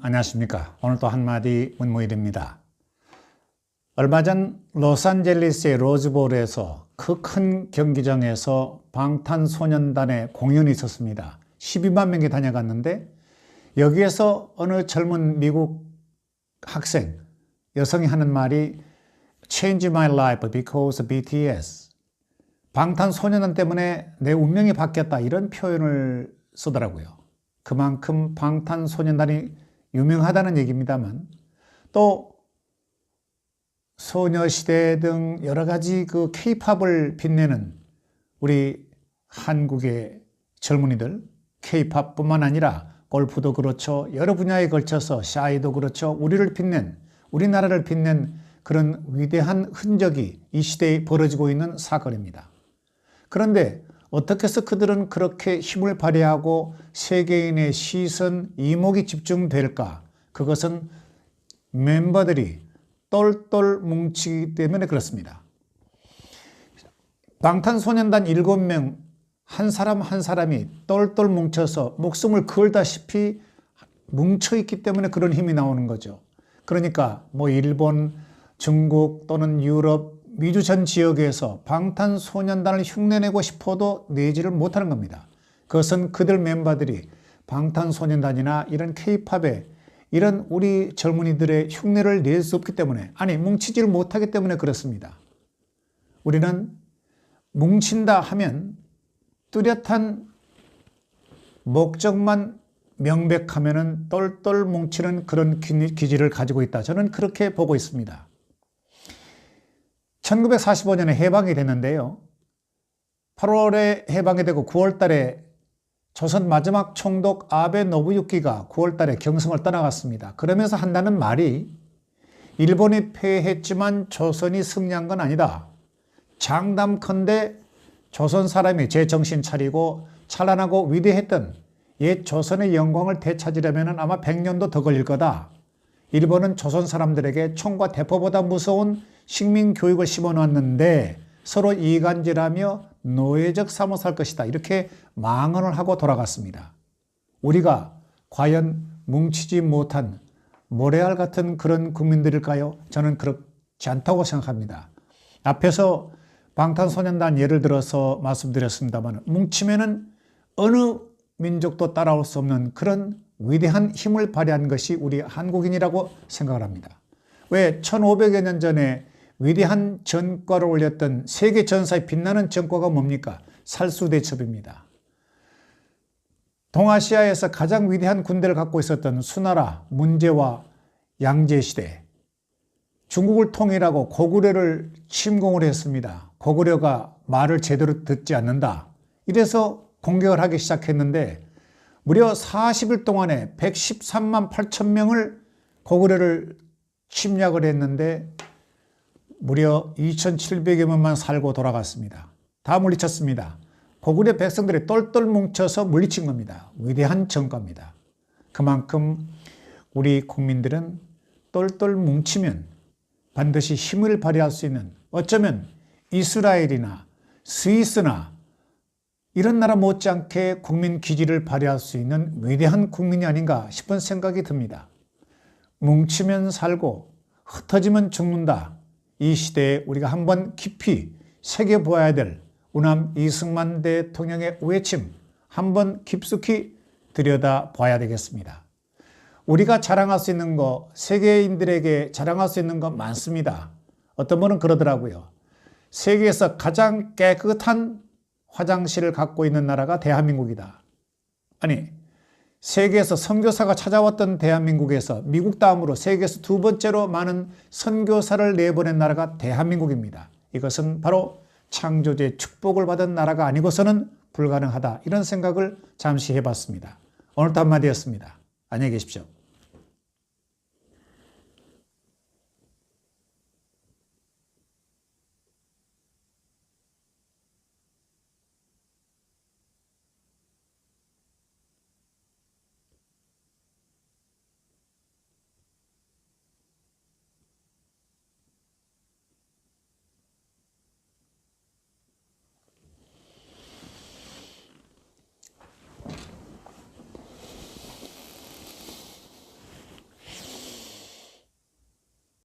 안녕하십니까. 오늘 또 한마디 문무일입니다. 얼마 전 로스앤젤레스의 로즈볼에서 그 큰 경기장에서 방탄소년단의 공연이 있었습니다. 12만 명이 다녀갔는데 여기에서 어느 젊은 미국 학생, 여성이 하는 말이 Change my life because BTS. 방탄소년단 때문에 내 운명이 바뀌었다, 이런 표현을 쓰더라고요. 그만큼 방탄소년단이 유명하다는 얘기입니다만, 또 소녀시대 등 여러 가지 그 K-팝을 빛내는 우리 한국의 젊은이들, K-팝뿐만 아니라 골프도 그렇죠, 여러 분야에 걸쳐서 샤이도 그렇죠, 우리를 빛낸, 우리나라를 빛낸 그런 위대한 흔적이 이 시대에 벌어지고 있는 사건입니다. 그런데 어떻게 해서 그들은 그렇게 힘을 발휘하고 세계인의 시선, 이목이 집중될까? 그것은 멤버들이 똘똘 뭉치기 때문에 그렇습니다. 방탄소년단 7명, 한 사람 한 사람이 똘똘 뭉쳐서 목숨을 걸다시피 뭉쳐있기 때문에 그런 힘이 나오는 거죠. 그러니까 일본, 중국 또는 유럽, 미주 전 지역에서 방탄소년단을 흉내내고 싶어도 내지를 못하는 겁니다. 그것은 그들 멤버들이 방탄소년단이나 이런 K-팝에 이런 우리 젊은이들의 흉내를 낼 수 없기 때문에, 아니 뭉치지를 못하기 때문에 그렇습니다. 우리는 뭉친다 하면 뚜렷한 목적만 명백하면 똘똘 뭉치는 그런 기질을 가지고 있다. 저는 그렇게 보고 있습니다. 1945년에 해방이 됐는데요. 8월에 해방이 되고 9월 달에 조선 마지막 총독 아베 노부유키가 9월 달에 경성을 떠나갔습니다. 그러면서 한다는 말이 일본이 패했지만 조선이 승리한 건 아니다. 장담컨대 조선 사람이 제정신 차리고 찬란하고 위대했던 옛 조선의 영광을 되찾으려면 아마 100년도 더 걸릴 거다. 일본은 조선 사람들에게 총과 대포보다 무서운 식민교육을 심어놨는데 서로 이간질하며 노예적 삶을 살 것이다. 이렇게 망언을 하고 돌아갔습니다. 우리가 과연 뭉치지 못한 모래알 같은 그런 국민들일까요? 저는 그렇지 않다고 생각합니다. 앞에서 방탄소년단 예를 들어서 말씀드렸습니다만, 뭉치면은 어느 민족도 따라올 수 없는 그런 위대한 힘을 발휘한 것이 우리 한국인이라고 생각을 합니다. 왜 1500여 년 전에 위대한 전과를 올렸던 세계 전사에 빛나는 전과가 뭡니까? 살수대첩입니다. 동아시아에서 가장 위대한 군대를 갖고 있었던 수나라, 문제와 양제시대, 중국을 통일하고 고구려를 침공을 했습니다. 고구려가 말을 제대로 듣지 않는다. 이래서 공격을 하기 시작했는데 무려 40일 동안에 113만 8천 명을 고구려를 침략을 했는데 무려 2,700여 명만 살고 돌아갔습니다. 다 물리쳤습니다. 고구려 백성들이 똘똘 뭉쳐서 물리친 겁니다. 위대한 전과입니다. 그만큼 우리 국민들은 똘똘 뭉치면 반드시 힘을 발휘할 수 있는, 어쩌면 이스라엘이나 스위스나 이런 나라 못지않게 국민 기질을 발휘할 수 있는 위대한 국민이 아닌가 싶은 생각이 듭니다. 뭉치면 살고 흩어지면 죽는다. 이 시대에 우리가 한번 깊이 새겨보아야 될 우남 이승만 대통령의 외침, 한번 깊숙이 들여다봐야 되겠습니다. 우리가 자랑할 수 있는 거, 세계인들에게 자랑할 수 있는 거 많습니다. 어떤 분은 그러더라고요. 세계에서 가장 깨끗한 화장실을 갖고 있는 나라가 대한민국이다. 아니, 세계에서 선교사가 찾아왔던 대한민국에서 미국 다음으로 세계에서 두 번째로 많은 선교사를 내보낸 나라가 대한민국입니다. 이것은 바로 창조주의 축복을 받은 나라가 아니고서는 불가능하다. 이런 생각을 잠시 해봤습니다. 오늘도 한마디였습니다. 안녕히 계십시오.